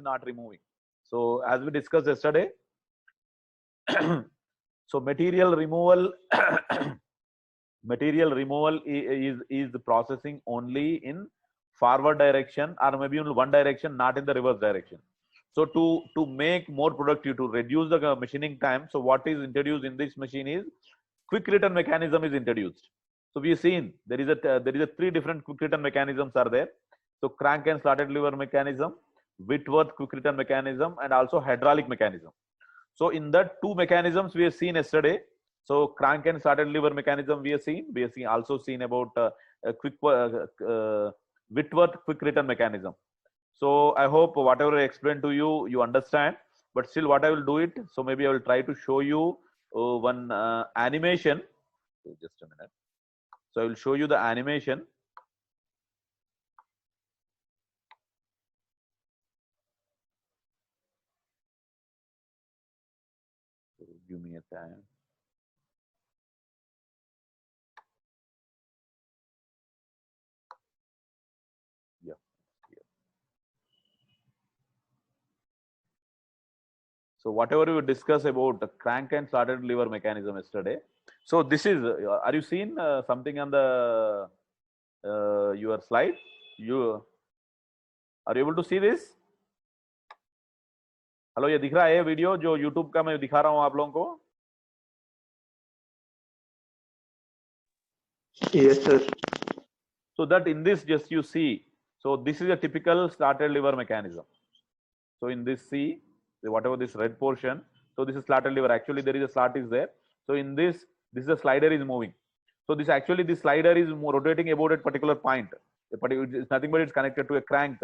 is not removing. So as we discussed yesterday, so material removal is the processing only in forward direction or maybe in one direction, not in the reverse direction. So to make more productive, to reduce the machining time, so what is introduced in this machine is quick return mechanism is introduced. So we have seen there is a three different quick return mechanisms are there. So crank and slotted lever mechanism, Whitworth quick return mechanism, and also hydraulic mechanism. So in that two mechanisms we have seen yesterday. So crank and slotted lever mechanism we have seen. We have also seen about Whitworth quick return mechanism. So I hope whatever I explained to you, you understand. But still, what I will do it. So maybe I will try to show you one animation. Just a minute. So I will show you the animation. So give me a time. Yeah. So whatever we discussed about the crank and slotted lever mechanism yesterday. So this is, are you seeing something on the your slide? You are you able to see this? Hello, ये दिख रहा है video जो YouTube का मैं दिखा रहा हूँ आप लोगों को? Yes, sir. So that in this just you see. So this is a typical slotted lever mechanism. So in this see whatever this red portion. So this is slotted lever. Actually there is a slot is there. So in this is the slider is moving. So this actually the slider is rotating about a particular point. It's nothing but it's connected to a crank.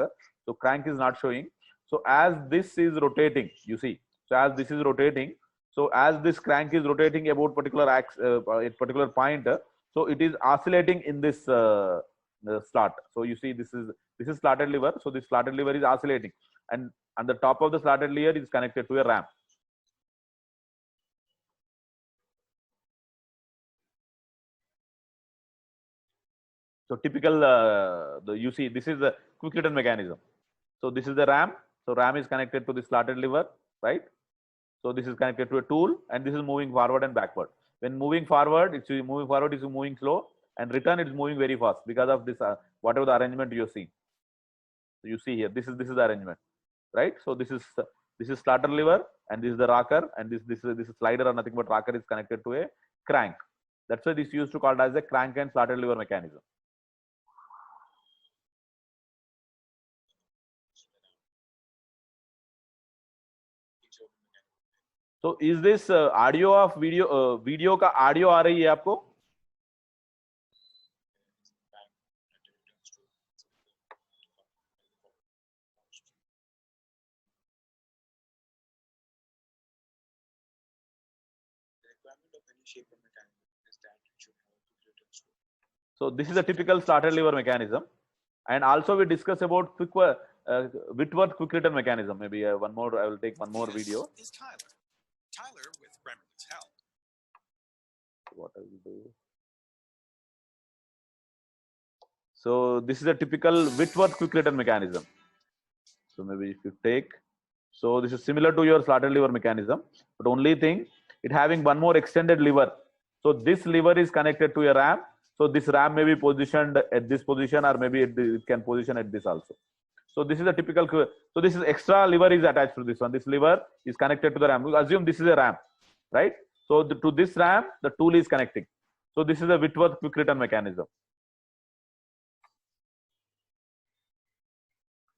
So crank is not showing. So as this is rotating, you see. So as this is rotating, so as this crank is rotating about particular a particular point, so it is oscillating in this slot. So you see this is slotted lever. So this slotted lever is oscillating, and on the top of the slotted lever is connected to a ram. So typical, you see this is the quick return mechanism. So this is the ram. So ram is connected to the slotted lever, right? So this is connected to a tool, and this is moving forward and backward. When moving forward, it's moving slow, and return it's moving very fast because of this whatever the arrangement you see. So you see here, this is the arrangement, right? So this is slotted lever, and this is the rocker, and this is slider or nothing but rocker is connected to a crank. That's why this used to called as a crank and slotted lever mechanism. So is this audio of video का audio आ रही है आपको? So this is a typical slotted lever mechanism, and also we discuss about Whitworth quick return mechanism. Maybe one more. I will take one more video. Is Tyler with Bremer's help. What I will do. So this is a typical Whitworth quick return mechanism. So maybe if you take, so this is similar to your slotted lever mechanism, but only thing it having one more extended lever. So this lever is connected to a ram. So this ram may be positioned at this position, or maybe it can position at this also. So this is a typical. So this is extra lever is attached to this one. This lever is connected to the ram. Assume this is a ram, right? So to this ram, the tool is connecting. So this is a Whitworth quick return mechanism,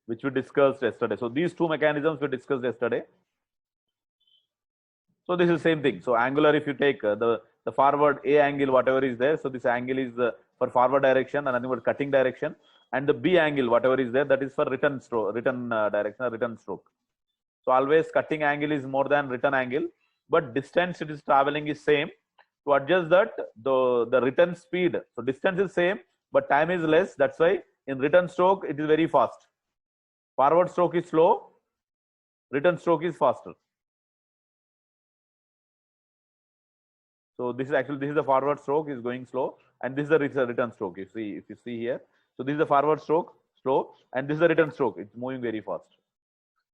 which we discussed yesterday. So these two mechanisms we discussed yesterday. So this is same thing. So angular, if you take the forward A angle, whatever is there. So this angle is for forward direction and nothing but cutting direction. And the B angle, whatever is there, that is for return direction or return stroke. So always cutting angle is more than return angle, but distance it is traveling is same. To adjust that, the return speed, so distance is same, but time is less. That's why in return stroke it is very fast. Forward stroke is slow, return stroke is faster. So this is the forward stroke is going slow, and this is the return stroke. If you see here, so this is the forward stroke slow, and this is the return stroke. It's moving very fast.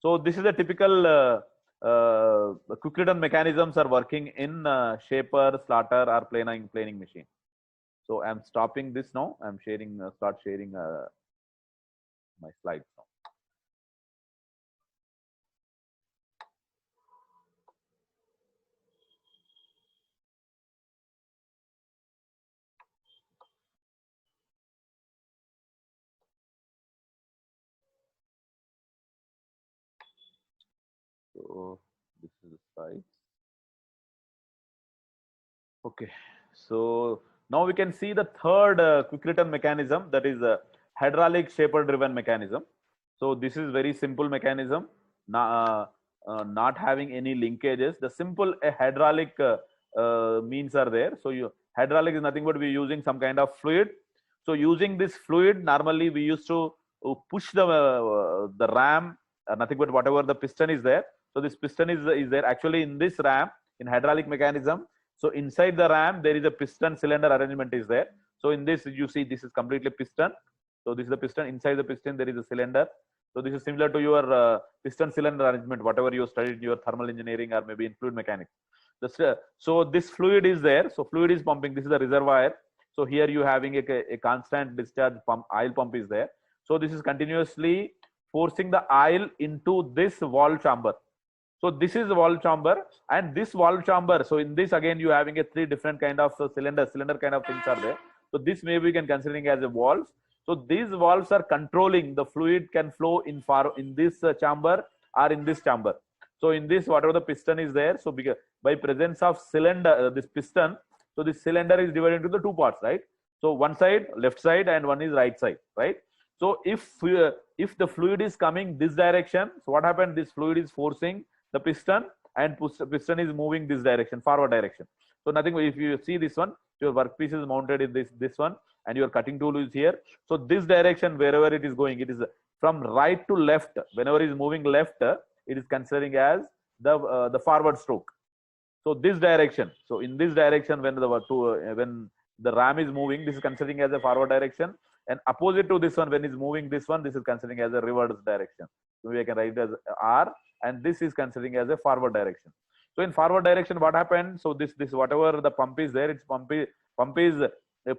So this is a typical quick return mechanisms are working in shaper, slaughter, or planing machine. So I'm stopping this now. I'm sharing, start sharing my slides now. So this is the slide. Okay, so now we can see the third quick return mechanism, that is a hydraulic shaper driven mechanism. So this is very simple mechanism, not having any linkages. The simple hydraulic means are there. So hydraulic is nothing but we're using some kind of fluid. So using this fluid, normally we used to push the ram, nothing but whatever the piston is there. So this piston is there actually in this ram in hydraulic mechanism. So inside the ram, there is a piston cylinder arrangement is there. So in this, you see this is completely piston. So this is the piston. Inside the piston, there is a cylinder. So this is similar to your piston cylinder arrangement, whatever you studied in your thermal engineering or maybe in fluid mechanics. So this fluid is there. So fluid is pumping. This is the reservoir. So here you having a constant discharge pump, oil pump is there. So this is continuously forcing the oil into this valve chamber. So this is the valve chamber, and this valve chamber. So in this again you having a three different kind of cylinder kind of things are there. So this maybe we can considering as a valves. So these valves are controlling the fluid can flow in this chamber or in this chamber. So in this whatever the piston is there. So because by presence of cylinder this piston. So this cylinder is divided into the two parts, right? So one side left side and one is right side, right? So if the fluid is coming this direction, so what happened? This fluid is forcing the piston, and piston is moving this direction, forward direction. So nothing. If you see this one, your workpiece is mounted in this one, and your cutting tool is here. So this direction, wherever it is going, it is from right to left. Whenever it is moving left, it is considering as the forward stroke. So this direction. So in this direction, when the ram is moving, this is considering as a forward direction, and opposite to this one, when it's moving this one, this is considering as a reverse direction. So we can write it as R, and this is considering as a forward direction. So in forward direction, what happened? So this whatever the pump is there, it's pump is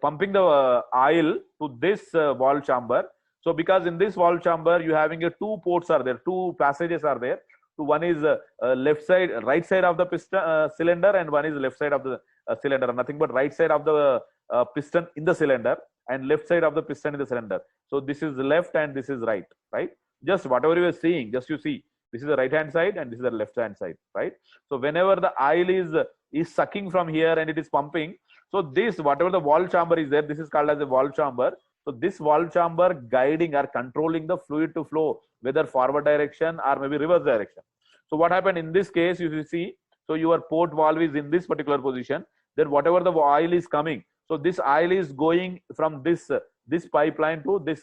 pumping the oil to this valve chamber. So because in this valve chamber, you having a two ports are there, two passages are there. So one is right side of the piston cylinder, and one is left side of the cylinder. Nothing but right side of the piston in the cylinder, and left side of the piston in the cylinder. So this is left and this is right, right? Just whatever you are seeing, just you see. This is the right hand side and this is the left hand side, right? So whenever the oil is sucking from here and it is pumping, so this whatever the valve chamber is there, this is called as a valve chamber. So this valve chamber guiding or controlling the fluid to flow, whether forward direction or maybe reverse direction. So what happened in this case, you see, so your port valve is in this particular position. Then whatever the oil is coming, so this oil is going from this pipeline to this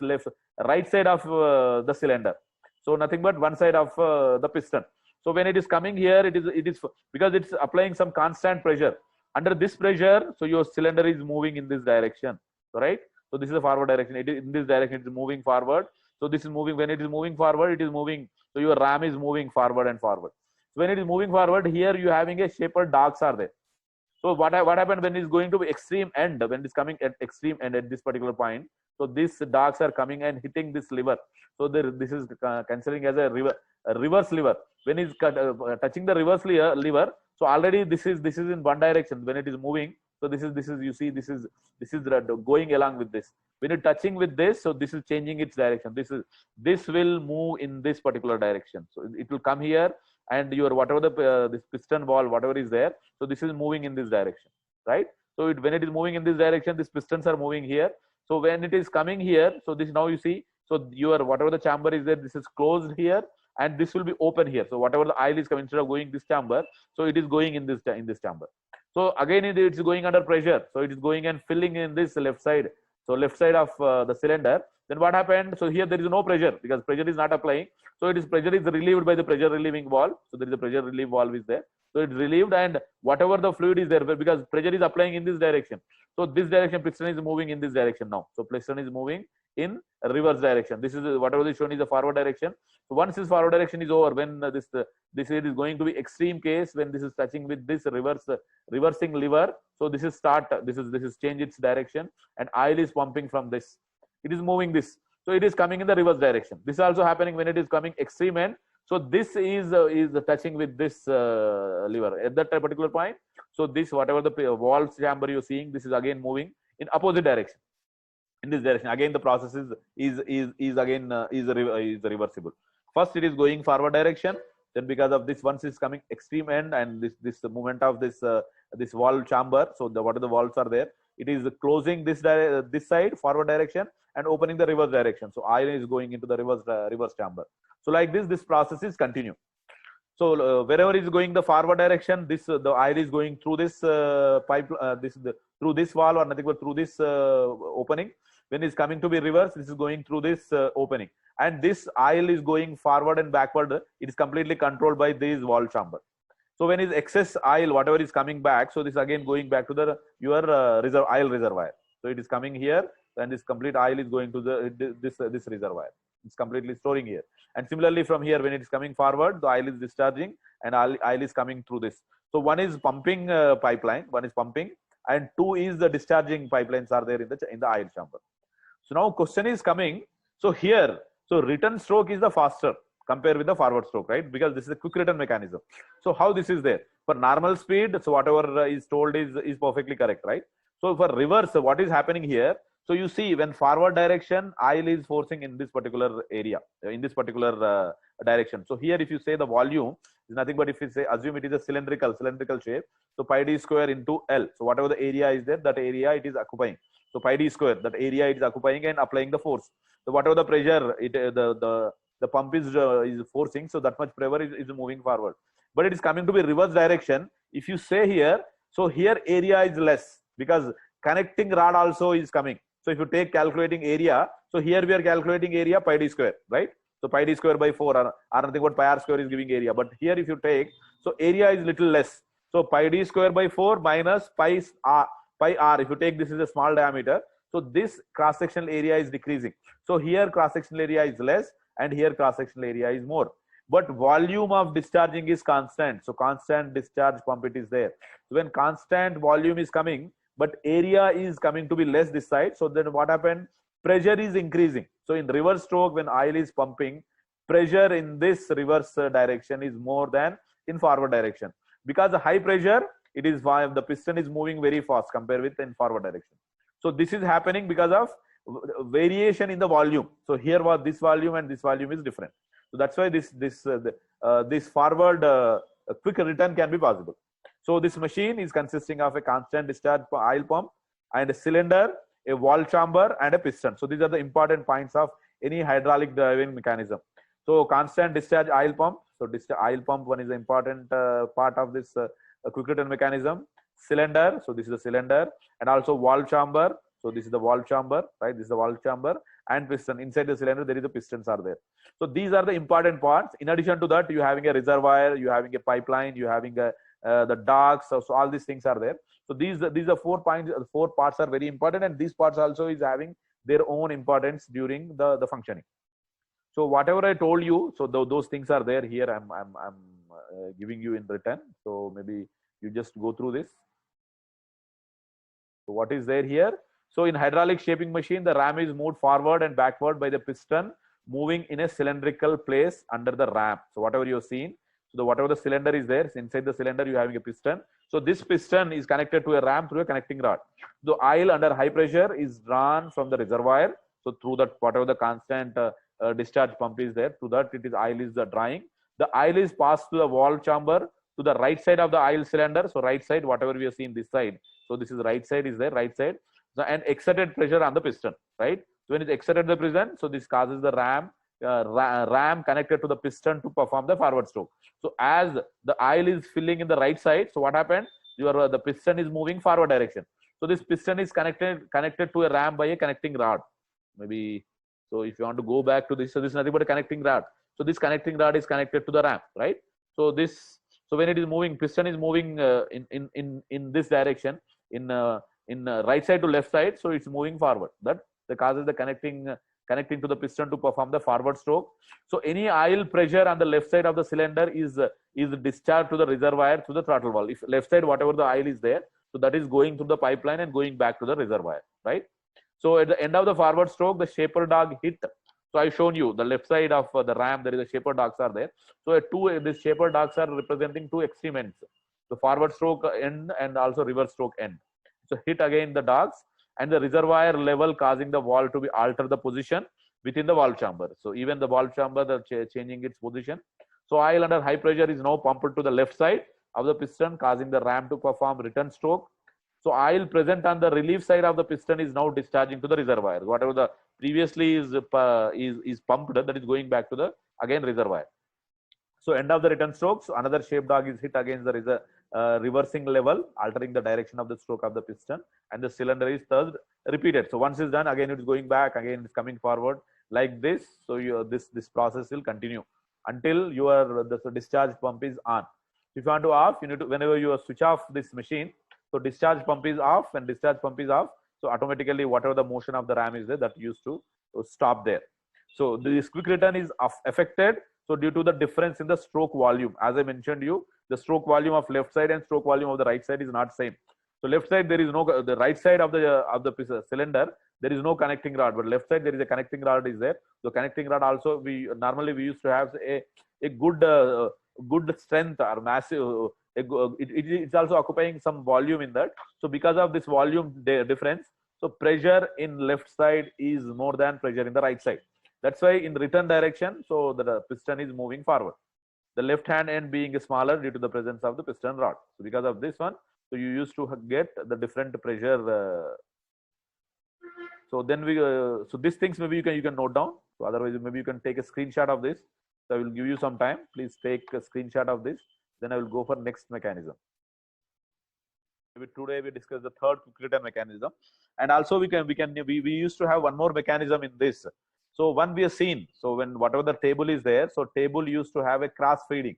right side of the cylinder. So nothing but one side of the piston. So when it is coming here, it is because it's applying some constant pressure. Under this pressure, so your cylinder is moving in this direction, right? So this is the forward direction. It is in this direction, it is moving forward. So this is moving. When it is moving forward, it is moving. So your ram is moving forward and forward. So when it is moving forward, here you having a shaper dogs are there. So what happened when it is going to be extreme end, when it is coming at extreme end at this particular point, so these dogs are coming and hitting this lever. So this is considering as a reverse lever. When it's touching the reverse lever, so already this is in one direction. When it is moving, so this is you see this is going along with this. When you're touching with this, so this is changing its direction. This will move in this particular direction. So it will come here, and your whatever this piston valve, whatever is there, so this is moving in this direction, right? So when it is moving in this direction, these pistons are moving here. So when it is coming here, so this now you see, so your whatever the chamber is there, this is closed here, and this will be open here. So whatever the oil is coming, instead of going this chamber, so it is going in this chamber. So again it's going under pressure, so it is going and filling in this left side. So left side of the cylinder. Then what happened? So here there is no pressure because pressure is not applying. So pressure is relieved by the pressure relieving valve. So there is a pressure relief valve is there. So it's relieved, and whatever the fluid is there, because pressure is applying in this direction. So this direction, piston is moving in this direction now. So piston is moving in reverse direction. This is whatever is shown is the forward direction. So once this forward direction is over, when this is going to be extreme case when this is touching with this reversing lever. So this is start. This is change its direction, and oil is pumping from this. It is moving this. So it is coming in the reverse direction. This is also happening when it is coming extreme end. So this is touching with this lever at that particular point. So this whatever the valve chamber you're seeing, this is again moving in opposite direction. In this direction, again the process is reversible. First it is going forward direction. Then because of this, once it's coming extreme end and this movement of this valve chamber. So what are the valves are there? It is closing this side forward direction and opening the reverse direction. So oil is going into the reverse chamber. So like this process is continue. So wherever is going the forward direction, the oil is going through this pipe, through this valve or nothing but through this opening. When it's coming to be reverse, this is going through this opening, and this oil is going forward and backward. It is completely controlled by this valve chamber. So when is excess oil, whatever is coming back, so this again going back to your oil reservoir. So it is coming here, and this complete oil is going to this reservoir. It's completely storing here. And similarly from here, when it is coming forward, the oil is discharging and oil is coming through this. So one is pumping pipeline, one is pumping, and two is the discharging pipelines are there in the oil chamber. So now question is coming. So here, so return stroke is the faster compared with the forward stroke, right? Because this is a quick return mechanism. So how this is there? For normal speed, so whatever is told is perfectly correct, right? So for reverse, what is happening here? So you see when forward direction, oil is forcing in this particular area, in this particular direction. So here if you say the volume is nothing but if you say, assume it is a cylindrical shape. So pi d square into L. So whatever the area is there, that area it is occupying. So pi d square, that area it is occupying and applying the force. So whatever the pressure, the pump is forcing, so that much pressure is moving forward. But it is coming to be reverse direction. If you say here, so here area is less because connecting rod also is coming. So if you take calculating area, so here we are calculating area pi d square, right? So pi d square by 4 or nothing but pi r square is giving area. But here if you take, so area is little less. So pi d square by 4 minus pi r. If you take this is a small diameter, so this cross sectional area is decreasing. So here cross sectional area is less and here cross sectional area is more. But volume of discharging is constant. So constant discharge pump it is there. So when constant volume is coming, but area is coming to be less this side. So then what happened? Pressure is increasing. So in reverse stroke, when oil is pumping, pressure in this reverse direction is more than in forward direction. Because the high pressure, it is why the piston is moving very fast compared with in forward direction. So this is happening because of variation in the volume. So here was this volume and this volume is different. So that's why this forward quick return can be possible. So this machine is consisting of a constant discharge oil pump and a cylinder, a valve chamber and a piston. So these are the important points of any hydraulic driving mechanism. So constant discharge oil pump. So oil pump one is the important part of this quick return mechanism. Cylinder. So this is the cylinder and also valve chamber. So this is the valve chamber, right? This is the valve chamber and piston. Inside the cylinder, there is the pistons are there. So these are the important parts. In addition to that, you having a reservoir, you having a pipeline, you having the docks. So all these things are there. So these are 4 points. 4 parts are very important, and these parts also is having their own importance during the functioning. So whatever I told you, so those things are there here. I'm giving you in return. So maybe you just go through this. So what is there here? So in hydraulic shaping machine, the ram is moved forward and backward by the piston moving in a cylindrical place under the ram. So whatever you've seen, so whatever the cylinder is there, inside the cylinder you having a piston. So this piston is connected to a ram through a connecting rod. The oil under high pressure is drawn from the reservoir. So through that, whatever the constant discharge pump is there, through that it is oil is drawing. The oil is passed to the valve chamber to the right side of the oil cylinder. So right side, whatever we have seen this side. So this is the right side is there, right side. So, and exerted pressure on the piston, right? So when it's exerted the piston, so this causes the ram connected to the piston to perform the forward stroke. So as the oil is filling in the right side, so what happened? The piston is moving forward direction. So this piston is connected to a ram by a connecting rod. Maybe so if you want to go back to this, so this is nothing but a connecting rod. So this connecting rod is connected to the ram, right? So when it is moving, piston is moving in this direction in right side to left side, so it's moving forward. That that causes the connecting to the piston to perform the forward stroke. So any oil pressure on the left side of the cylinder is discharged to the reservoir through the throttle valve. If left side, whatever the oil is there, so that is going through the pipeline and going back to the reservoir, right? So at the end of the forward stroke, the shaper dog hit. So I shown you the left side of the ram, there is a shaper dogs are there. So these shaper dogs are representing two extreme ends. The forward stroke end and also reverse stroke end. So hit again the dogs and the reservoir level causing the valve to be alter the position within the valve chamber. So even the valve chamber, changing its position. So oil under high pressure is now pumped to the left side of the piston, causing the ram to perform return stroke. So oil present on the relief side of the piston is now discharging to the reservoir. Whatever the previously is pumped, that is going back to the again reservoir. So end of the return strokes, another shape dog is hit against the reversing level, altering the direction of the stroke of the piston, and the cylinder is thus repeated. So once it's done, again it is going back, again it's coming forward like this. So this process will continue until the discharge pump is on. If you want to off, you need to, whenever you switch off this machine, so discharge pump is off. When discharge pump is off, so automatically whatever the motion of the ram is there, that used to stop there. So this quick return is affected. So due to the difference in the stroke volume, as I mentioned you, the stroke volume of left side and stroke volume of the right side is not same. So left side there is no, the right side of the cylinder there is no connecting rod, but left side there is a connecting rod is there. So connecting rod also we used to have a good strength or massive. It's also occupying some volume in that. So because of this volume difference, so pressure in left side is more than pressure in the right side. That's why in return direction, so the piston is moving forward. The left hand end being smaller due to the presence of the piston rod. So because of this one, so you used to get the different pressure. So then so these things maybe you can note down. So otherwise maybe you can take a screenshot of this. So I will give you some time. Please take a screenshot of this. Then I will go for next mechanism. Today we discuss the third quick return mechanism, and also we used to have one more mechanism in this. So one we have seen. So when whatever the table is there, so table used to have a cross feeding.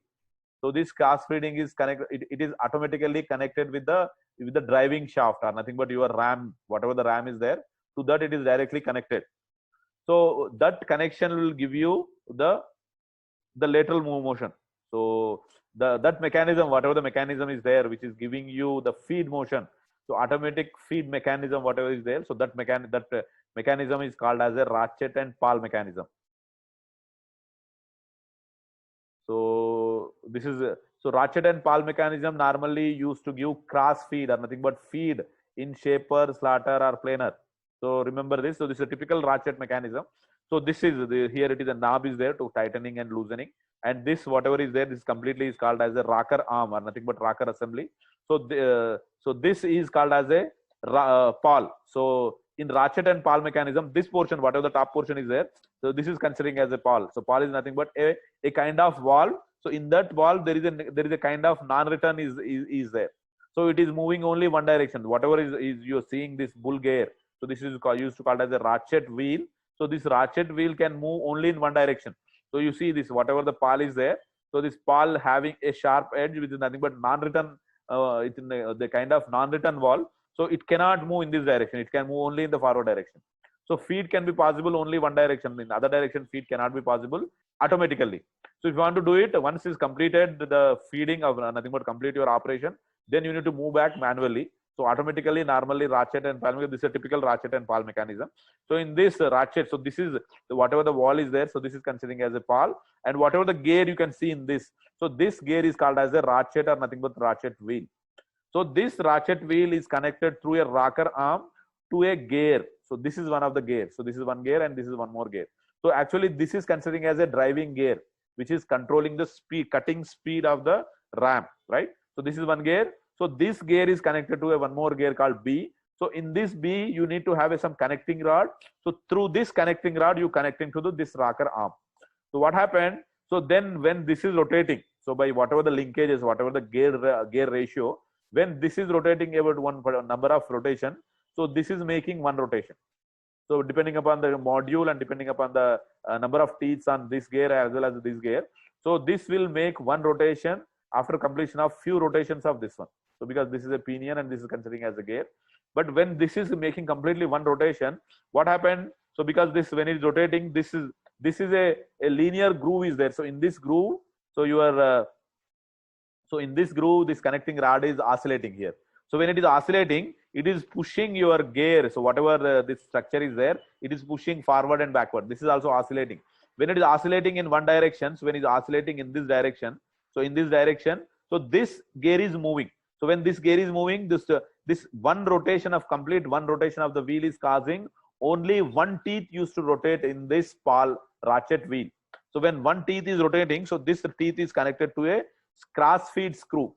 So this cross feeding is connected. It is automatically connected with the driving shaft or nothing but your ram. Whatever the ram is there, to that it is directly connected. So that connection will give you the lateral motion. So that mechanism, whatever the mechanism is there, which is giving you the feed motion. So automatic feed mechanism, whatever is there. So that mechanism is called as a ratchet and pawl mechanism. So this is so ratchet and pawl mechanism normally used to give cross feed or nothing but feed in shaper, slaughter or planer. So remember this. So this is a typical ratchet mechanism. So this is here it is a knob is there to tightening and loosening, and this whatever is there, this completely is called as a rocker arm or nothing but rocker assembly. So so this is called as a pawl. So in ratchet and pawl mechanism, this portion, whatever the top portion is there, so this is considering as a pawl. So pawl is nothing but a kind of valve. So in that valve there is a kind of non-return is there. So it is moving only one direction. Whatever is you're seeing this bull gear. So this is used to called as a ratchet wheel. So this ratchet wheel can move only in one direction. So you see this, whatever the pawl is there. So this pawl having a sharp edge, which is nothing but non-return. It's in the kind of non-return valve. So it cannot move in this direction. It can move only in the forward direction. So feed can be possible only one direction. In other direction, feed cannot be possible automatically. So if you want to do it, once it's completed the feeding of nothing but complete your operation, then you need to move back manually. So automatically, normally ratchet and pawl, this is a typical ratchet and pawl mechanism. So in this ratchet, so this is whatever the wall is there. So this is considering as a pawl, and whatever the gear you can see in this. So this gear is called as a ratchet or nothing but ratchet wheel. So this ratchet wheel is connected through a rocker arm to a gear. So this is one of the gears. So this is one gear and this is one more gear. So actually this is considering as a driving gear, which is controlling the speed, cutting speed of the ram, right? So this is one gear. So this gear is connected to a one more gear called B. So in this B, you need to have some connecting rod. So through this connecting rod, you connecting to this rocker arm. So what happened? So then when this is rotating, so by whatever the linkages, whatever the gear ratio, when this is rotating about one number of rotation, so this is making one rotation. So depending upon the module and depending upon the number of teeth on this gear as well as this gear, so this will make one rotation after completion of few rotations of this one. So because this is a pinion and this is considering as a gear, But when this is making completely one rotation, what happened? So because this, when it is rotating, this is a linear groove is there. So in this groove, so you are so in this groove, this connecting rod is oscillating here. So when it is oscillating, it is pushing your gear. So whatever this structure is there, it is pushing forward and backward. This is also oscillating. When it is oscillating in one direction, so when it is oscillating in this direction, so in this direction, so this gear is moving. So when this gear is moving, this one rotation of complete one rotation of the wheel is causing only one teeth used to rotate in this pal ratchet wheel. So when one teeth is rotating, so this teeth is connected to a cross feed screw.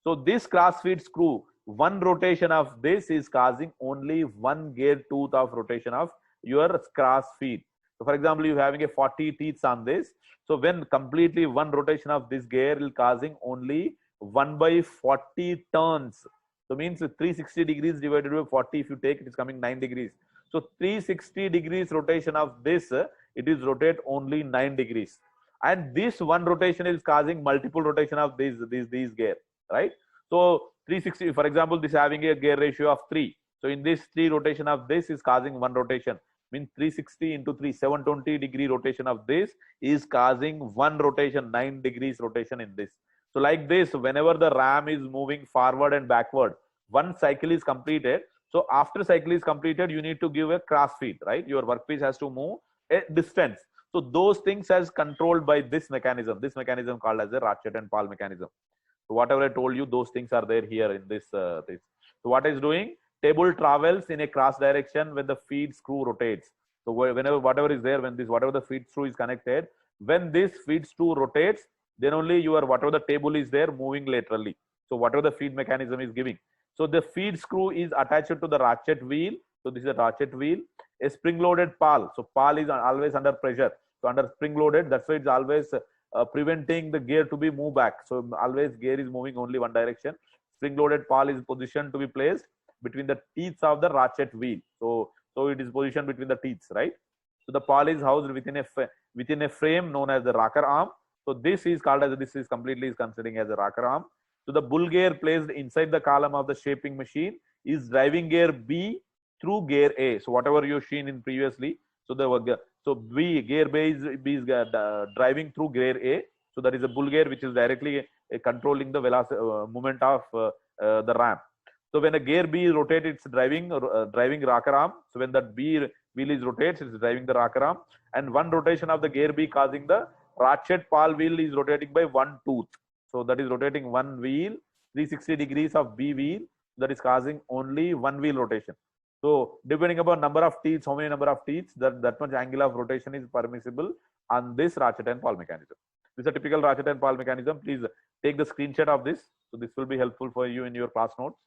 So this cross feed screw, one rotation of this is causing only one gear tooth of rotation of your cross feed. So for example, you having a 40 teeth on this. So when completely one rotation of this gear is causing only 1/40 turns. So means 360 degrees divided by 40, if you take, it is coming 9 degrees. So 360 degrees rotation of this, it is rotate only 9 degrees. And this one rotation is causing multiple rotation of these gear, right? So 360, for example, this having a gear ratio of 3. So in this 3 rotation of this is causing one rotation. Means 360 into 3, 720 degree rotation of this is causing one rotation, 9 degrees rotation in this. So like this, whenever the ram is moving forward and backward, one cycle is completed. So after cycle is completed, you need to give a cross feed, right? Your workpiece has to move a distance. So those things as controlled by this mechanism called as a ratchet and pal mechanism. So whatever I told you, those things are there here in this. So what is doing? Table travels in a cross direction when the feed screw rotates. So whenever whatever is there, when this whatever the feed screw is connected, when this feed screw rotates, then only your whatever the table is there moving laterally. So whatever the feed mechanism is giving. So the feed screw is attached to the ratchet wheel. So this is a ratchet wheel. A spring-loaded pal. So pal is always under pressure. So under spring-loaded, that's why it's always preventing the gear to be moved back. So always gear is moving only one direction. Spring-loaded pal is positioned to be placed between the teeth of the ratchet wheel. So it is positioned between the teeth, right? So the pal is housed within a frame known as the rocker arm. So this is called as, this is completely is considering as a rocker arm. So the bull gear placed inside the column of the shaping machine is driving gear B through gear A. So whatever you've seen in previously, so gear B is driving through gear A. So that is a bull gear which is directly controlling the velocity movement of the ram. So when a gear B is rotated, it's driving rocker arm. So when that B wheel is rotates, it's driving the rocker arm. And one rotation of the gear B causing the ratchet pal wheel is rotating by one tooth. So that is rotating one wheel, 360 degrees of B wheel, that is causing only one wheel rotation. So depending upon number of teeth, how many number of teeth, that much angle of rotation is permissible on this ratchet and pal mechanism. This is a typical ratchet and pal mechanism. Please take the screenshot of this. So this will be helpful for you in your class notes.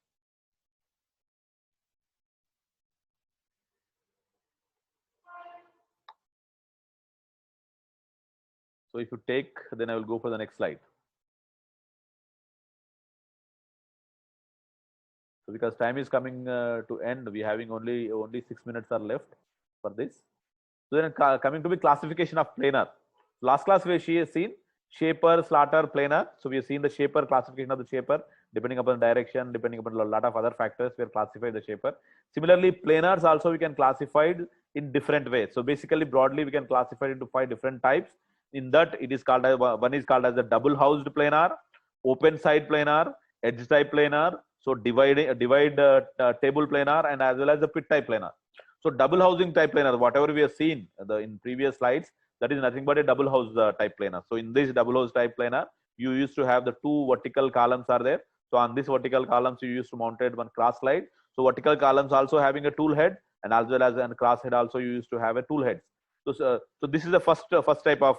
So if you take, then I will go for the next slide. So because time is coming to end, we having only 6 minutes are left for this. So then coming to the classification of planar. Last class we have seen shaper, slaughter, planar. So we have seen the shaper, classification of the shaper, depending upon the direction, depending upon a lot of other factors, we have classified the shaper. Similarly, planars also we can classify in different ways. So basically, broadly, we can classify into 5 different types. In that, it is called as, one is called as the double housed planar, open side planar, edge type planar. So divide table planar and as well as the pit type planar. So double housing type planar, whatever we have seen in previous slides, that is nothing but a double house type planar. So in this double house type planar, you used to have the 2 vertical columns are there. So on this vertical columns, you used to mounted one cross slide. So vertical columns also having a tool head, and as well as a cross head also you used to have a tool head. So this is the first type of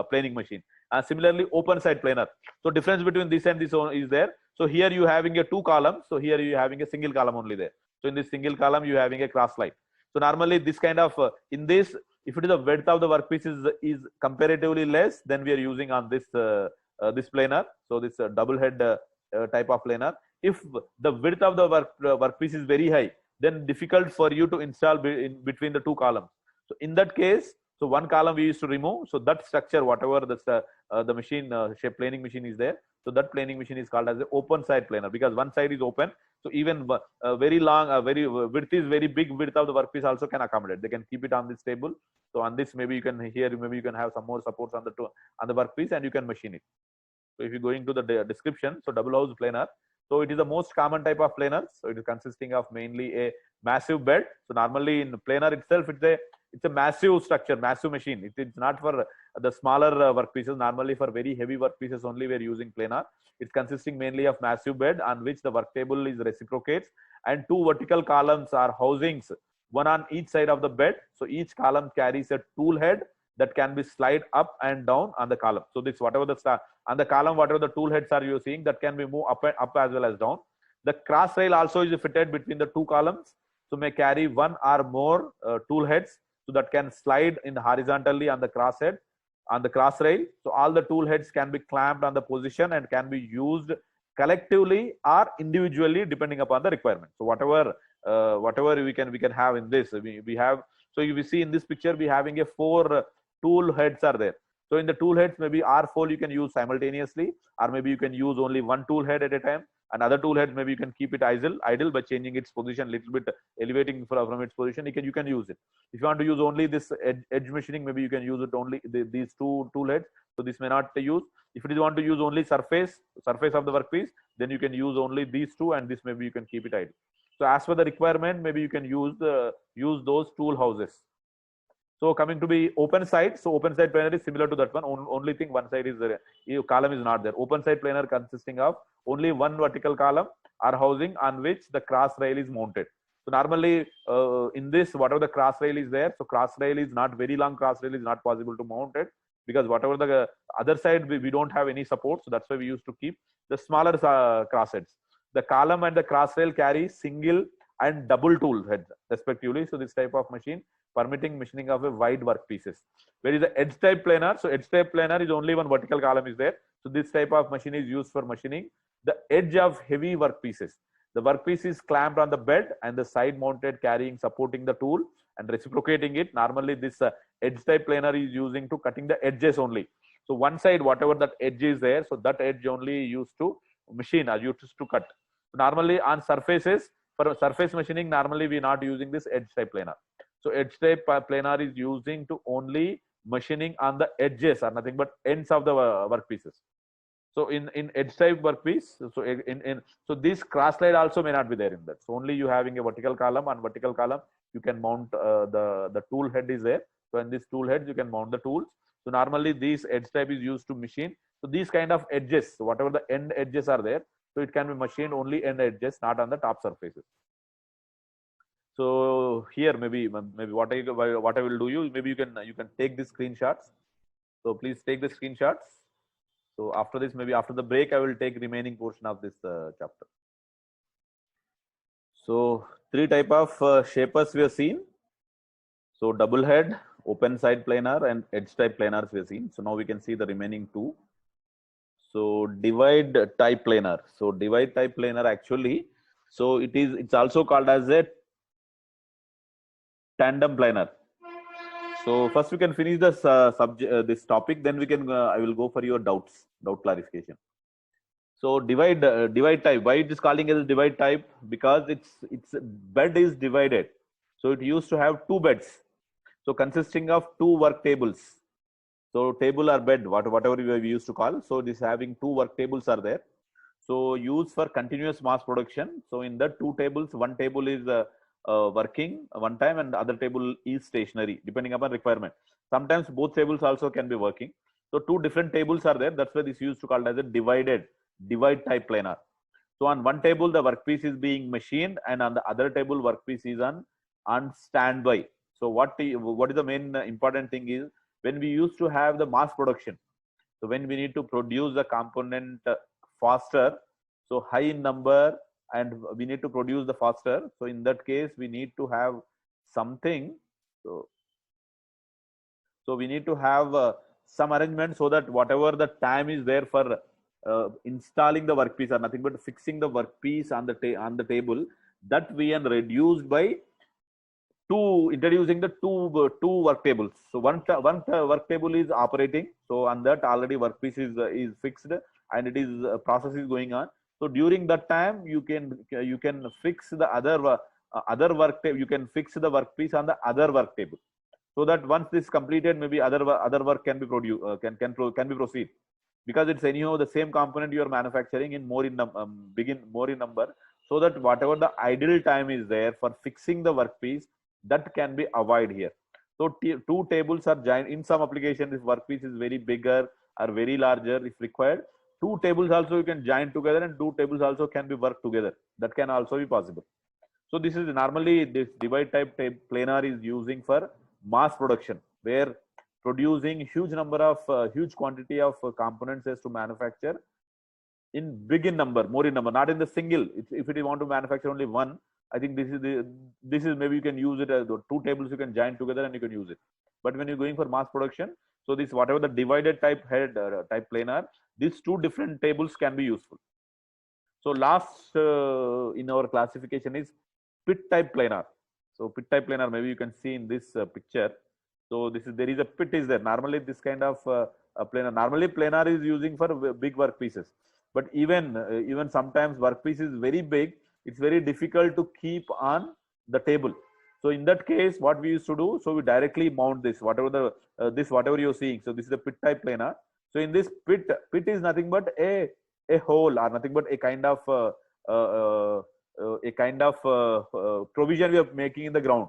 planing machine. And similarly, open side planar. So difference between this and this is there. So here you having a 2 columns. So here you having a single column only there. So in this single column, you having a cross slide. So normally this kind of in this, if it is the width of the workpiece is comparatively less, then we are using on this this planar. So this double head type of planar. If the width of the workpiece is very high, then difficult for you to install in between the 2 columns. So in that case, So one column we used to remove. So that structure, whatever the machine shape planing machine is there. So that planing machine is called as the open side planer, because one side is open. So even very long, very width is very big. Width of the workpiece also can accommodate. They can keep it on this table. So on this, maybe you can maybe you can have some more supports on the workpiece, and you can machine it. So if you go into the description, so double house planer. So it is the most common type of planer. So it is consisting of mainly a massive bed. So normally in planer itself, it's a massive structure, massive machine. It's not for the smaller workpieces. Normally for very heavy workpieces only we're using planer. It's consisting mainly of massive bed on which the work table is reciprocates, and two vertical columns are housings, one on each side of the bed. So each column carries a tool head that can be slide up and down on the column. So this whatever on the column, whatever the tool heads are you seeing, that can be moved up as well as down. The cross rail also is fitted between the two columns, so may carry one or more tool heads, so that can slide in horizontally on the cross head, on the cross rail. So all the tool heads can be clamped on the position and can be used collectively or individually depending upon the requirement. So whatever we can have in this, we have. So you will see in this picture we having a 4 tool heads are there. So in the tool heads, maybe R4 you can use simultaneously, or maybe you can use only one tool head at a time. Another tool head, maybe you can keep it idle by changing its position, little bit elevating from its position. You can use it. If you want to use only this edge machining, maybe you can use it only these two tool heads. So this may not use. If you want to use only surface of the workpiece, then you can use only these two, and this maybe you can keep it idle. So as per the requirement, maybe you can use those tool houses. So coming to the open side, so open side planer is similar to that one. Only thing, one side is there, column is not there. Open side planer consisting of only one vertical column or housing on which the cross rail is mounted. So normally in this, whatever the cross rail is there, so cross rail is not very long. Cross rail is not possible to mount it, because whatever the other side we don't have any support. So that's why we used to keep the smaller cross heads. The column and the cross rail carry single and double tool heads respectively. So this type of machine permitting machining of a wide workpieces. Where is the edge type planer? So edge type planer is only one vertical column is there. So this type of machine is used for machining the edge of heavy workpieces. The workpiece is clamped on the bed and the side mounted carrying supporting the tool and reciprocating it. Normally this edge type planer is using to cutting the edges only. So one side, whatever that edge is there, so that edge only used to machine or used to cut. So normally on surfaces, for surface machining, normally we are not using this edge type planer. So edge type planer is using to only machining on the edges or nothing but ends of the workpieces. So in edge type workpiece, so so this cross slide also may not be there in that. So only you having a vertical column. On vertical column you can mount the tool head is there. So in this tool heads you can mount the tools. So normally this edge type is used to machine. So these kind of edges, so whatever the end edges are there, so it can be machined only end edges, not on the top surfaces. So here maybe what I will do, maybe you can take the screenshots. So please take the screenshots. So after this, maybe after the break, I will take remaining portion of this chapter. So 3 type of shapers we have seen. So double head, open side planer, and edge type planers we have seen. So now we can see the remaining 2. So divide type planer. So divide type planer actually, so it's also called as a tandem planer. So first we can finish this this topic, then we can I will go for your doubt clarification. So divide type. Why it is calling as divide type? Because its bed is divided. So it used to have 2 beds. So consisting of 2 work tables. So table or bed, whatever we used to call. So this having 2 work tables are there. So used for continuous mass production. So in that 2 tables, one table is working one time and the other table is stationary depending upon requirement. Sometimes both tables also can be working. So 2 different tables are there. That's why this used to called as a divide type planer. So on one table the workpiece is being machined, and on the other table workpiece is on standby. So what is the main important thing is, when we used to have the mass production, so when we need to produce the component faster, so high in number, and we need to produce the faster. So in that case, we need to have something. So we need to have some arrangement so that whatever the time is there for installing the workpiece or nothing but fixing the workpiece on the table, that we are reduced by introducing the two work tables. So one work table is operating. So on that already workpiece is fixed and it is process is going on. So during that time you can fix the other work table. You can fix the workpiece on the other work table. So that once this completed, maybe other work can be produced can be proceed, because it's anyhow the same component you are manufacturing in more in more in number, so that whatever the idle time is there for fixing the workpiece, that can be avoided here. So two tables are joined in some applications. If workpiece is very bigger or very larger, if required, two tables also you can join together, and two tables also can be worked together. That can also be possible. So this is normally this divide type planar is using for mass production, where producing huge number of huge quantity of components has to manufacture in big in number, more in number, not in the single. If you want to manufacture only one, I think this is maybe you can use it as the two tables you can join together and you can use it. But when you're going for mass production, so this whatever the divided type head type planar, these two different tables can be useful. So last in our classification is pit type planar. So pit type planar, maybe you can see in this picture. So there is a pit is there. Normally this kind of planar. Normally planar is using for big work pieces. But even sometimes workpiece is very big. It's very difficult to keep on the table. So in that case, what we used to do, so we directly mount this whatever the whatever you're seeing. So this is the pit type planar. So in this pit is nothing but a hole, or nothing but a kind of provision we are making in the ground.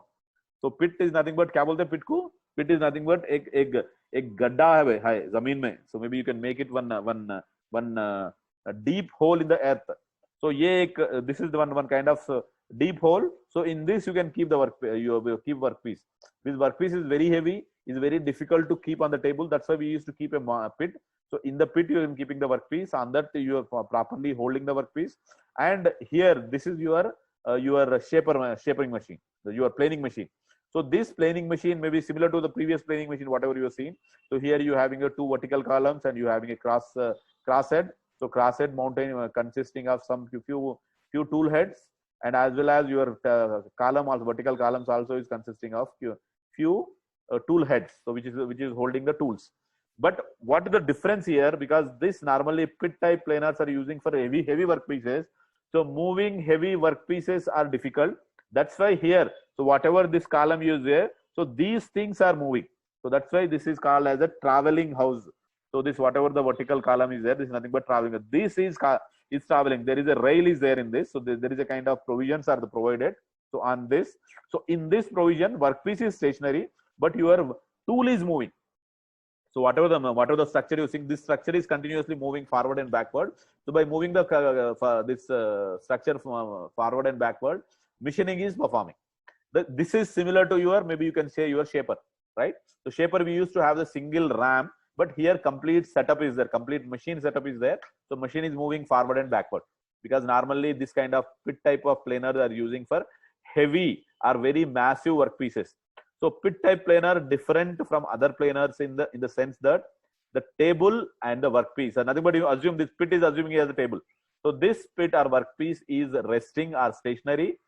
So pit is nothing but क्या बोलते हैं pit को? Pit is nothing but एक गड्ढा है जमीन में. So maybe you can make it one deep hole in the earth. So this is the one kind of deep hole. So in this you can keep the workpiece. This workpiece is very heavy, is very difficult to keep on the table. That's why we used to keep a pit. So in the pit you are keeping the workpiece. On that you are properly holding the workpiece. And here this is your shaping machine, your planing machine. So this planing machine may be similar to the previous planing machine, whatever you have seen. So here you having a two vertical columns and you having a cross head. So cross head mountain consisting of some few tool heads, and as well as your column also, vertical columns also is consisting of few tool heads. So which is holding the tools. But what is the difference here? Because this normally pit type planars are using for heavy workpieces. So moving heavy workpieces are difficult. That's why here, so whatever this column is there, so these things are moving. So that's why this is called as a traveling house. So this whatever the vertical column is there, this is nothing but traveling. This is traveling. There is a rail is there in this. So there is a kind of provisions are provided. So on this, so in this provision, workpiece is stationary, but your tool is moving. So whatever the structure you think, this structure is continuously moving forward and backward. So by moving the this structure forward and backward, machining is performing. This is similar to your, maybe you can say your shaper, right? So shaper we used to have the single ram, but here complete setup is there, complete machine setup is there. So machine is moving forward and backward, because normally this kind of pit type of planar are using for heavy or very massive workpieces. So pit type planar different from other planars in the sense that the table and the workpiece are nothing but, you assume this pit is assuming as a table. So this pit or workpiece is resting or stationary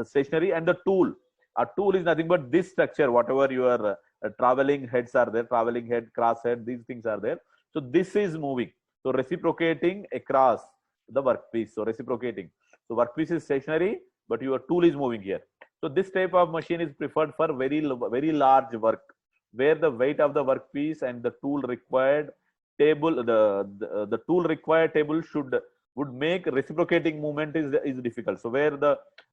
stationary, and the tool. A tool is nothing but this structure, whatever your traveling heads are there, traveling head, cross head, these things are there. So this is moving. So reciprocating across the workpiece. So reciprocating. So workpiece is stationary, but your tool is moving here. So this type of machine is preferred for very large work, where the weight of the workpiece and the tool required table, the tool required table would make reciprocating movement is difficult. So where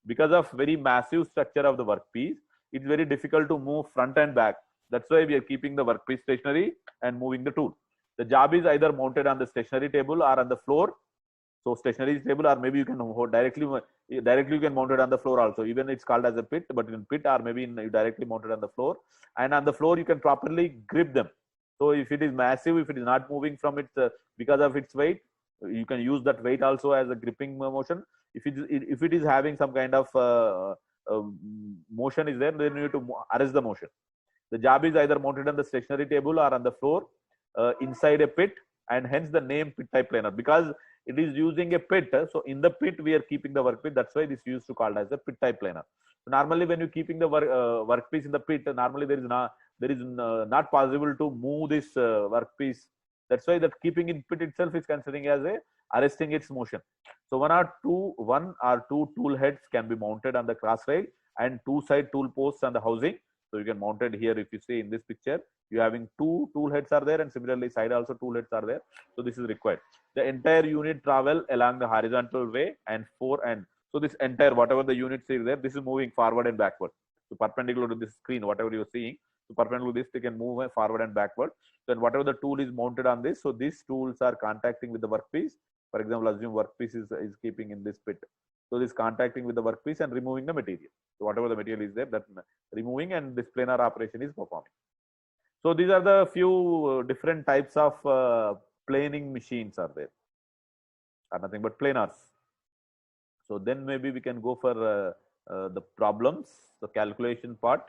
because of very massive structure of the workpiece, it's very difficult to move front and back. That's why we are keeping the workpiece stationary and moving the tool. The job is either mounted on the stationary table or on the floor. So stationary table, or maybe you can directly you can mount it on the floor also. Even it's called as a pit, but in pit or maybe you directly mounted on the floor. And on the floor you can properly grip them. So if it is massive, if it is not moving from it because of its weight, you can use that weight also as a gripping motion. If it is having some kind of motion is there, then you need to arrest the motion. The job is either mounted on the stationary table or on the floor inside a pit, and hence the name pit type planar, because it is using a pit. So in the pit we are keeping the workpiece. That's why this is used to called as a pit type planar. So normally when you're keeping the workpiece in the pit, normally there is not possible to move this workpiece. That's why that keeping in pit itself is considering as a arresting its motion. So one or two tool heads can be mounted on the cross rail and two side tool posts on the housing. So you can mount it here. If you see in this picture, you having two tool heads are there, and similarly side also tool heads are there. So this is required. The entire unit travel along the horizontal way so this entire whatever the units is there, this is moving forward and backward. So perpendicular to this screen, whatever you're seeing, so perpendicular to this, they can move forward and backward. Then whatever the tool is mounted on this, so these tools are contacting with the workpiece. For example, assume workpiece is keeping in this pit. So this contacting with the workpiece and removing the material. So whatever the material is there, that removing, and this planar operation is performing. So these are the few different types of planing machines are there. Are nothing but planars. So then maybe we can go for the problems, the calculation part.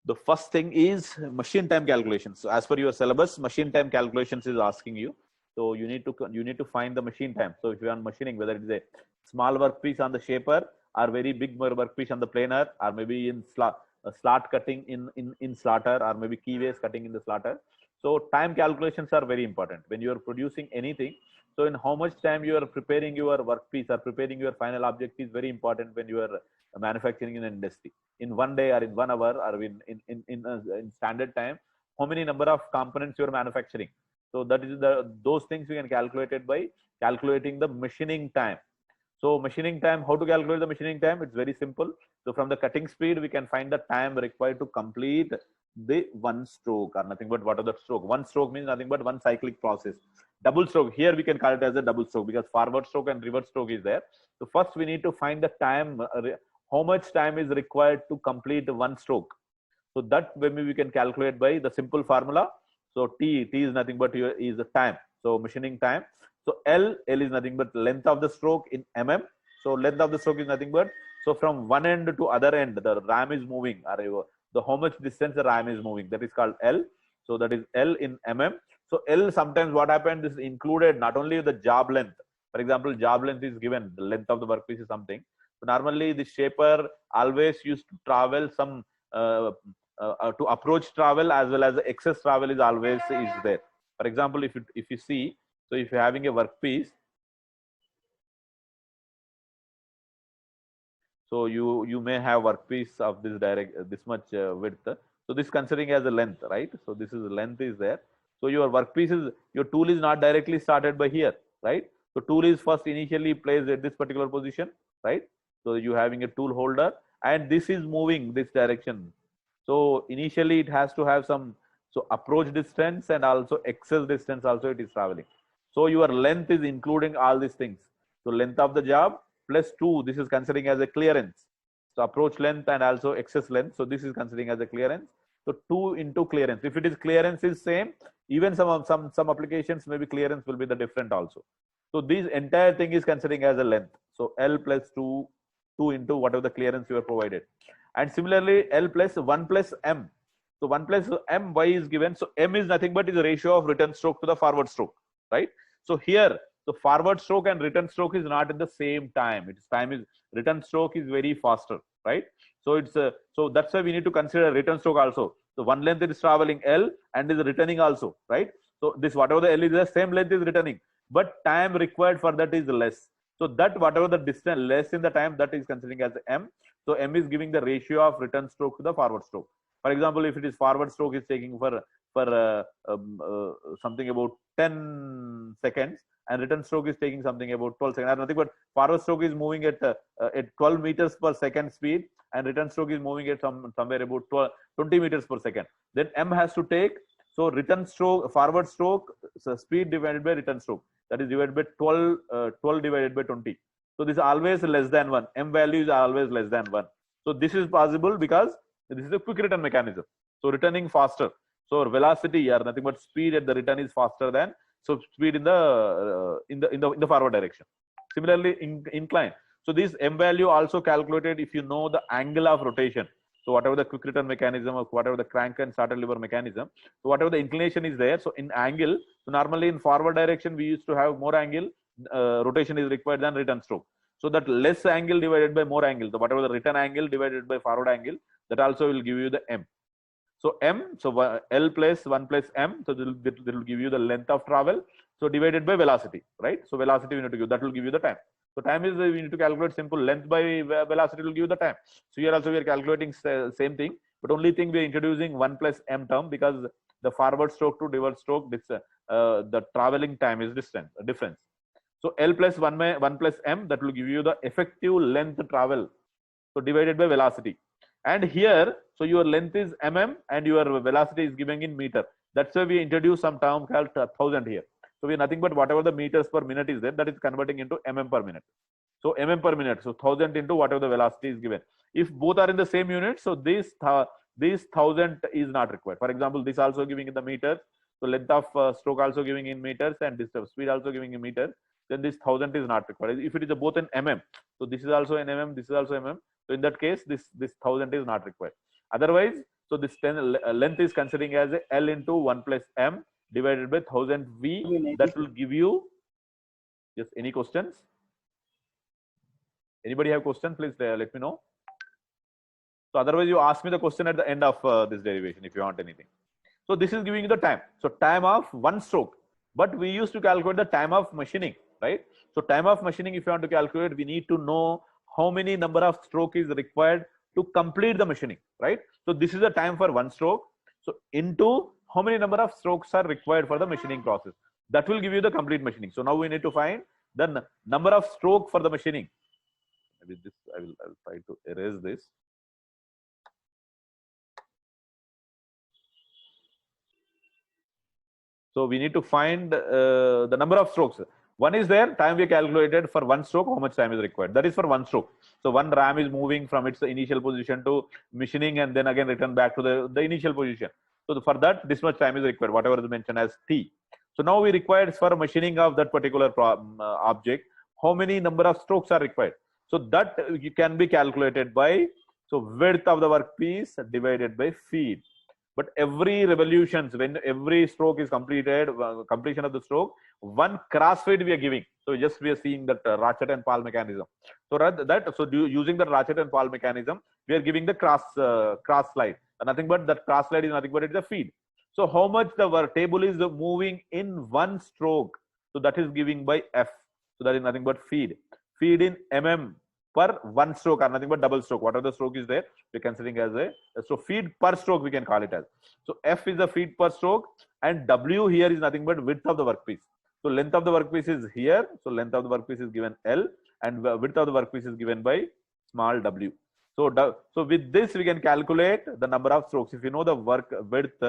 The first thing is machine time calculations. So as per your syllabus, machine time calculations is asking you. So you need to find the machine time. So if you are machining, whether it is a small workpiece on the shaper or very big workpiece on the planer, or maybe in slot cutting in slaughter, or maybe keyways cutting in the slaughter. So time calculations are very important when you are producing anything. So in how much time you are preparing your workpiece or preparing your final object is very important when you are manufacturing in an industry. In 1 day or in 1 hour or in standard time, how many number of components you are manufacturing. So that is those things you can calculate it by calculating the machining time. So machining time, how to calculate the machining time? It's very simple. So from the cutting speed, we can find the time required to complete the one stroke, or nothing but what are the stroke. One stroke means nothing but one cyclic process. Double stroke, here we can call it as a double stroke because forward stroke and reverse stroke is there. So first we need to find the time, how much time is required to complete one stroke. So that maybe we can calculate by the simple formula. So T is nothing but is the time. So machining time. So L is nothing but length of the stroke in mm. So length of the stroke is nothing but, so from one end to other end, the ram is moving, or the how much distance the ram is moving, that is called L. So that is L in mm. So L, sometimes what happened, this is included not only the job length. For example, job length is given, the length of the workpiece is something. So normally the shaper always used to travel some to approach travel as well as the excess travel is always is there. For example, if you see, so if you're having a workpiece, so you may have workpiece of this much width. So this considering as a length, right? So this is length is there. So your workpiece is, your tool is not directly started by here, right? So tool is first initially placed at this particular position, right? So you having a tool holder, and this is moving this direction. So initially it has to have some approach distance and also excess distance also it is traveling. So your length is including all these things. So length of the job plus 2, this is considering as a clearance. So approach length and also excess length. So this is considering as a clearance. So 2 into clearance. If it is clearance is same, even some applications maybe clearance will be the different also. So this entire thing is considering as a length. So L plus 2 into whatever the clearance you are provided. And similarly L plus 1 plus M. So 1 plus M, Y is given. So M is nothing but is a ratio of return stroke to the forward stroke, right? So here, the forward stroke and return stroke is not at the same time. Its time is, return stroke is very faster, right? So it's so that's why we need to consider return stroke also. So one length is traveling L and is returning also, right? So this whatever the L is, the same length is returning, but time required for that is less. So that whatever the distance less in the time, that is considering as M. So M is giving the ratio of return stroke to the forward stroke. For example, if it is forward stroke is taking for something about 10 seconds, and return stroke is taking something about 12 seconds. Nothing but forward stroke is moving at 12 meters per second speed, and return stroke is moving at somewhere about 20 meters per second. Then M has to take, so return stroke, forward stroke, so speed divided by return stroke, that is divided by 12 divided by 20. So this is always less than 1. M value is always less than 1. So this is possible because this is a quick return mechanism. So returning faster. So velocity or nothing but speed at the return is faster than speed in the forward direction. Similarly, incline. So this M value also calculated if you know the angle of rotation. So whatever the quick return mechanism or whatever the crank and starter lever mechanism, so whatever the inclination is there, so in angle, so normally in forward direction we used to have more angle, rotation is required than return stroke. So that less angle divided by more angle, so whatever the return angle divided by forward angle, that also will give you the m. So m, so L plus 1 plus m, so that will give you the length of travel. So divided by velocity, right? So velocity we need to give, that will give you the time. So time is, we need to calculate simple, length by velocity will give you the time. So here also we are calculating same thing, but only thing we are introducing 1 plus m term, because the forward stroke to reverse stroke, this the traveling time is difference. So L plus 1 plus m, that will give you the effective length travel. So divided by velocity. And here, so your length is mm and your velocity is given in meter. That's why we introduce some term called 1000 here. So we are nothing but whatever the meters per minute is there, that is converting into mm per minute. So mm per minute, so 1000 into whatever the velocity is given. If both are in the same unit, so this 1000 is not required. For example, this also giving in the meters. So length of stroke also giving in meters, and this speed also giving in meters. Then this 1000 is not required. If it is both in mm, so this is also in mm, this is also mm. So in that case, this 1000 is not required. Otherwise, so this length is considering as a L into 1 plus m divided by 1000 V. That will give you, just any questions? Anybody have questions? Please let me know. So otherwise, you ask me the question at the end of this derivation if you want anything. So this is giving you the time. So time of one stroke. But we used to calculate the time of machining, right? So time of machining, if you want to calculate, we need to know how many number of stroke is required to complete the machining, right? So this is the time for one stroke. So into how many number of strokes are required for the machining process. That will give you the complete machining. So now we need to find the number of stroke for the machining. Maybe this, I will try to erase this. So we need to find the number of strokes. One is there, time we calculated for one stroke, how much time is required. That is for one stroke. So one ram is moving from its initial position to machining and then again return back to the initial position. So for that, this much time is required, whatever is mentioned as T. So now we require for machining of that particular object, how many number of strokes are required. So that you can be calculated by, so width of the workpiece divided by feet. But every revolutions, when every stroke is completed, completion of the stroke, one cross feed we are giving. So just we are seeing that ratchet and pawl mechanism. So using the ratchet and pawl mechanism, we are giving the cross slide. Nothing but that cross slide is nothing but it's a feed. So how much the table is moving in one stroke? So that is giving by F. So that is nothing but feed. Feed in mm per one stroke or nothing but double stroke. Whatever the stroke is there, we're considering as a, so feed per stroke we can call it as. So F is the feed per stroke and W here is nothing but width of the workpiece. So length of the workpiece is here. So length of the workpiece is given L and width of the workpiece is given by small w. So with this we can calculate the number of strokes. If you know the work width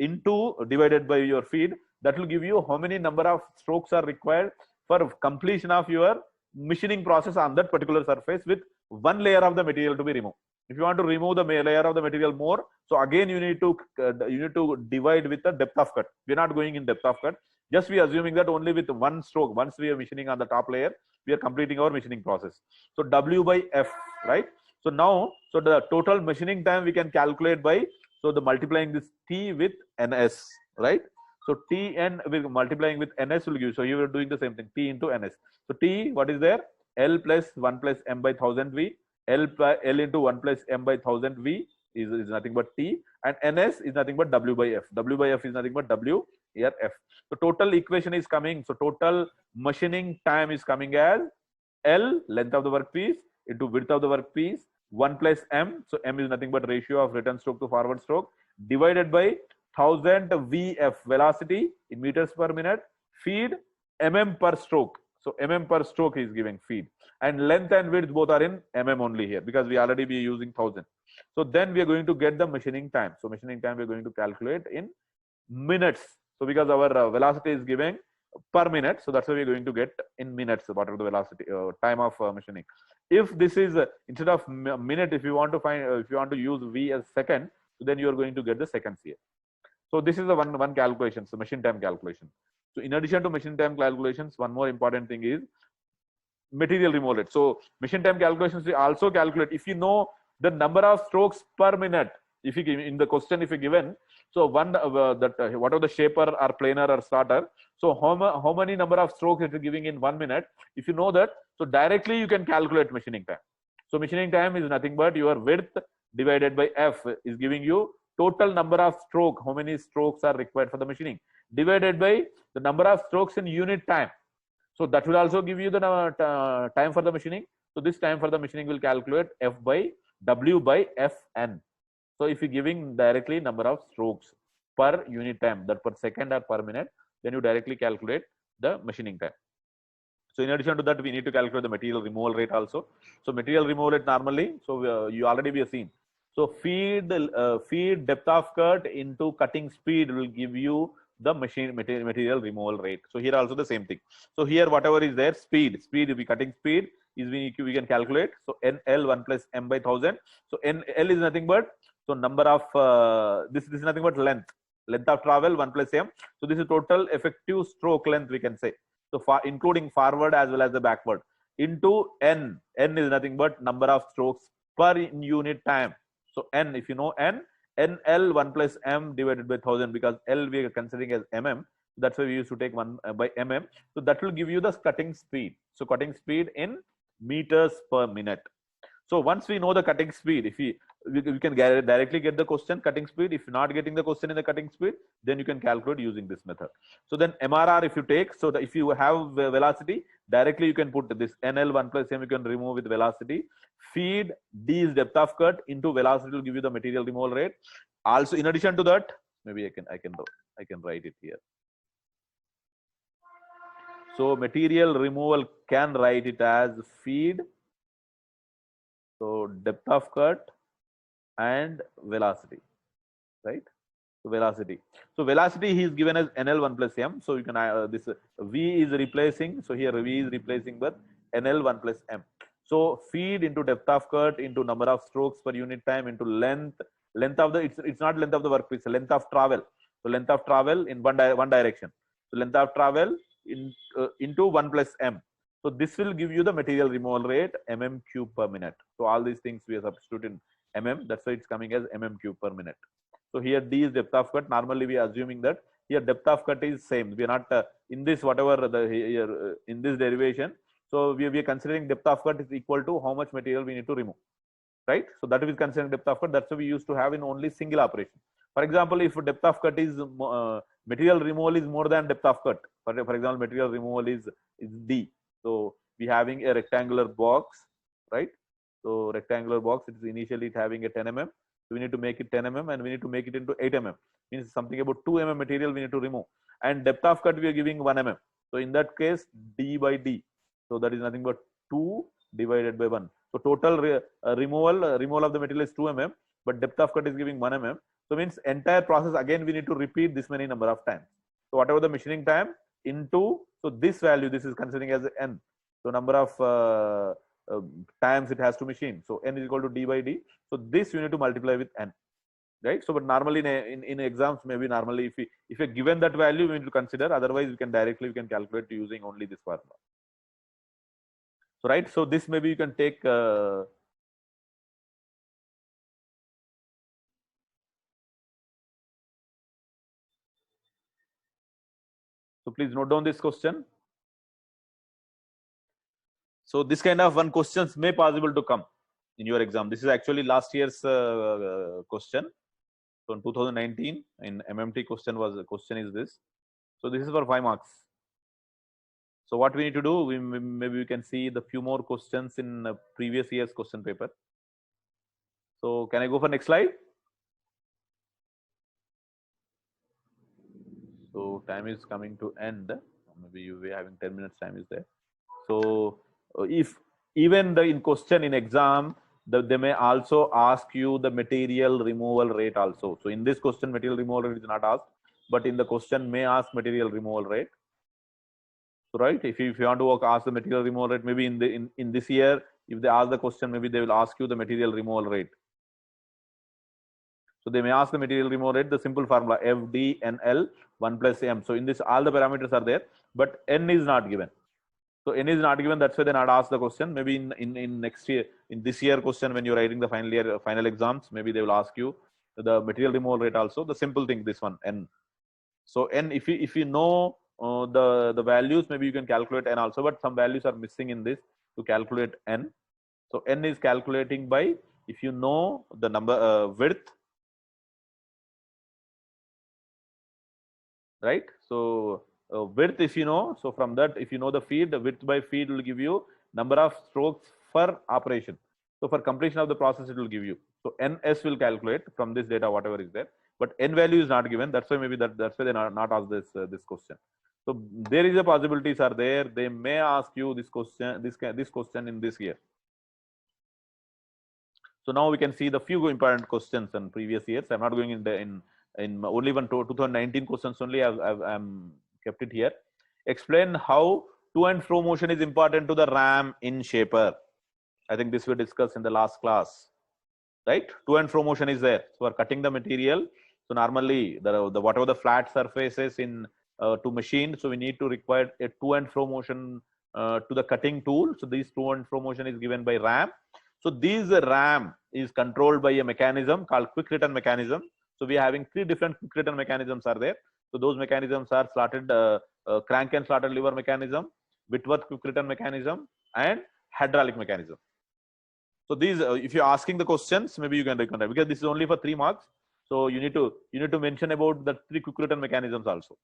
into divided by your feed, that will give you how many number of strokes are required for completion of your machining process on that particular surface with one layer of the material to be removed. If you want to remove the layer of the material more, so again you need to divide with the depth of cut. We're not going in depth of cut. Just we are assuming that only with one stroke, once we are machining on the top layer, we are completing our machining process. So W by F, right? So now, so the total machining time we can calculate by, so the multiplying this T with NS, right? So T and with multiplying with NS will give. So you are doing the same thing, T into NS. So T, what is there? L plus 1 plus m by 1000 V. L into 1 plus m by 1000 V is nothing but T. And NS is nothing but W by F. W by F is nothing but W, here F. So total equation is coming. So total machining time is coming as L, length of the workpiece, into width of the workpiece, 1 plus m. So m is nothing but ratio of return stroke to forward stroke, divided by 1000 VF, velocity in meters per minute, feed mm per stroke. So mm per stroke is giving feed, and length and width both are in mm only here because we already be using 1000. So then we are going to get the machining time. So machining time we are going to calculate in minutes. So because our velocity is given per minute, so that's why we are going to get in minutes whatever the velocity time of machining. If this is instead of minute, if you want to find if you want to use V as second, so then you are going to get the seconds here. So this is the one calculation, so machine time calculation. So in addition to machine time calculations, one more important thing is material removal rate. So machine time calculations we also calculate if you know the number of strokes per minute. If you give in the question, if you given, so one whatever the shaper or planer or starter, so how many number of strokes it is giving in 1 minute. If you know that, So directly you can calculate machining time. So machining time is nothing but your width divided by F is giving you total number of stroke, how many strokes are required for the machining, divided by the number of strokes in unit time. So that will also give you the time for the machining. So this time for the machining will calculate F by W by Fn. So if you're giving directly number of strokes per unit time, that per second or per minute, then you directly calculate the machining time. So in addition to that, we need to calculate the material removal rate also. So material removal rate normally, so you already be seen. So feed depth of cut into cutting speed will give you the material removal rate. So here also the same thing. So here whatever is there, speed will be cutting speed is we can calculate. So NL 1 plus M by 1000. So NL is nothing but, so number of this is nothing but length of travel 1 plus M. So this is total effective stroke length we can say. So including forward as well as the backward into N. N is nothing but number of strokes per unit time. So N, if you know N, NL 1 plus M divided by 1000, because L we are considering as mm. That's why we used to take 1 by mm. So that will give you the cutting speed. So cutting speed in meters per minute. So once we know the cutting speed, if we can directly get the question cutting speed. If you're not getting the question in the cutting speed, then you can calculate using this method. So then MRR if you take, so if you have velocity, directly you can put this NL 1 plus M, you can remove with velocity. Feed D is depth of cut into velocity will give you the material removal rate. Also in addition to that, maybe I can write it here. So material removal can write it as feed, so depth of cut and velocity, right? So velocity. So velocity he is given as NL 1 plus M. So you can this V is replacing. So here V is replacing with NL 1 plus M. So feed into depth of cut into number of strokes per unit time into length of the it's not length of the workpiece, length of travel. So length of travel in one direction. So length of travel into 1 plus M. So this will give you the material removal rate mm cube per minute. So all these things we are substituting mm. That's why it's coming as mm cube per minute. So here D is depth of cut. Normally we are assuming that here depth of cut is same. We are not in this whatever the here in this derivation. So we are considering depth of cut is equal to how much material we need to remove, right? So that is considering depth of cut. That's what we used to have in only single operation. For example, if depth of cut is material removal is more than depth of cut. For example, material removal is D. So we having a rectangular box, right? So rectangular box, it is initially having a 10 mm. So we need to make it 10 mm and we need to make it into 8 mm. Means something about 2 mm material we need to remove. And depth of cut we are giving 1 mm. So in that case, D by D. So that is nothing but 2 divided by 1. So total removal of the material is 2 mm, but depth of cut is giving 1 mm. So means entire process again we need to repeat this many number of times. So whatever the machining time into, so this value, this is considering as N. So number of times it has to machine. So N is equal to D by D. So this you need to multiply with N, right? So but normally in exams, maybe normally if you're given that value, we need to consider. Otherwise, we can calculate using only this formula. So right. So this maybe you can take. So please note down this question. So this kind of one questions may possible to come in your exam. This is actually last year's question. So in 2019 in MMT question is this. So this is for 5 marks. So what we need to do, maybe we can see the few more questions in previous year's question paper. So can I go for next slide? So time is coming to end. Maybe you were having 10 minutes time is there. So if even in question in exam, they may also ask you the material removal rate also. So in this question, material removal rate is not asked, but in the question may ask material removal rate. So right, if you want to ask the material removal rate, maybe in this year, if they ask the question, maybe they will ask you the material removal rate. So they may ask the material removal rate, the simple formula FDNL 1 plus M. So in this, all the parameters are there, but N is not given. So N is not given. That's why they not ask the question. Maybe in next year, in this year question, when you're writing the final exams, maybe they will ask you the material removal rate also. The simple thing, this one N. So N, if you know the values, maybe you can calculate N also. But some values are missing in this. to calculate n. So n is calculating by, if you know the number width, right? So width, if you know, so from that, if you know the feed, the width by feed will give you number of strokes per operation. So for completion of the process, it will give you. So ns will calculate from this data whatever is there, but n value is not given. That's why maybe that's why they not asked this question. So there is a possibilities are there. They may ask you this question, this question in this year. So now we can see the few important questions in previous years. I'm not going in only one 2019 questions only. I'm kept it here. Explain how to and fro motion is important to the RAM in shaper. I think this we discussed in the last class, right? To and fro motion is there. So for cutting the material, so normally the whatever the flat surfaces in to machine, so we need to require a to and fro motion to the cutting tool. So this to and fro motion is given by RAM. So this RAM is controlled by a mechanism called quick return mechanism. So we are having 3 different quick return mechanisms are there. So those mechanisms are slotted crank and slotted lever mechanism, Whitworth quick return mechanism, and hydraulic mechanism. So these, if you're asking the questions, maybe you can recognize, because this is only for 3 marks. So you need to mention about the 3 quick return mechanisms also,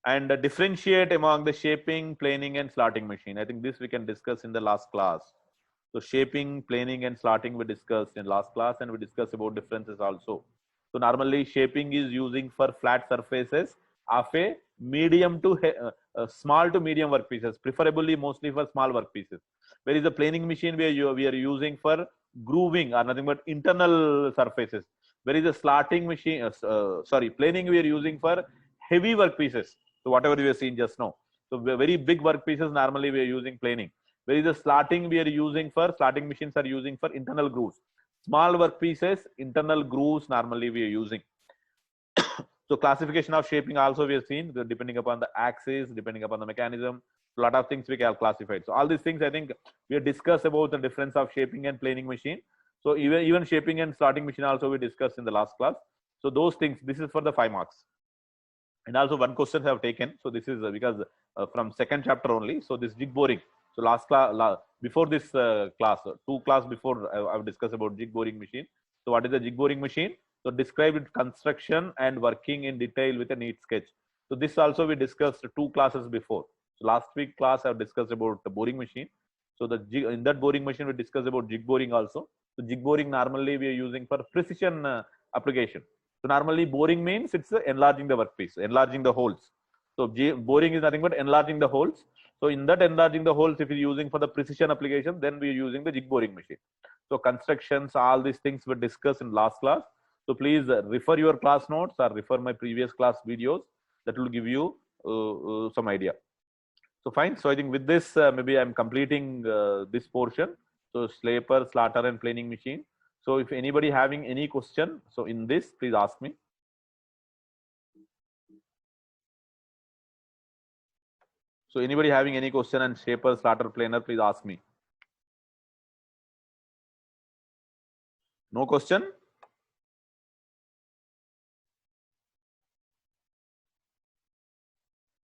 and differentiate among the shaping, planing, and slotting machine. I think this we can discuss in the last class. So shaping, planing, and slotting we discussed in last class, and we discussed about differences also. So normally shaping is using for flat surfaces of a medium to small to medium workpieces, preferably mostly for small workpieces. Whereas the planing machine we are using for grooving or nothing but internal surfaces. Whereas the slotting machine, planing we are using for heavy workpieces. So whatever we have seen just now. So very big workpieces normally we are using planing. Whereas the slotting we are using for, slotting machines are using for internal grooves. Small workpieces, internal grooves normally we are using. So classification of shaping also we have seen, depending upon the axis, depending upon the mechanism, a lot of things we can classify. So all these things I think we have discussed about the difference of shaping and planing machine. So even shaping and slotting machine also we discussed in the last class. So those things, this is for the 5 marks. And also one question I have taken. So this is because from second chapter only. So this jig boring. So last class, before this class, 2 class before I've discussed about jig boring machine. So what is the jig boring machine? So describe its construction and working in detail with a neat sketch. So this also we discussed 2 classes before. So last week class I've discussed about the boring machine. So in that boring machine we discussed about jig boring also. So jig boring normally we are using for precision application. So normally boring means it's enlarging the workpiece, enlarging the holes. So boring is nothing but enlarging the holes. So in that enlarging the holes, if you're using for the precision application, then we're using the jig boring machine. So constructions, all these things were discussed in last class. So please refer your class notes or refer my previous class videos. That will give you some idea. So fine. So I think with this, maybe I'm completing this portion. So slaper, slaughter, and planing machine. So if anybody having any question, so in this, please ask me. So anybody having any question on shaper, slaughter, planer, please ask me. No question?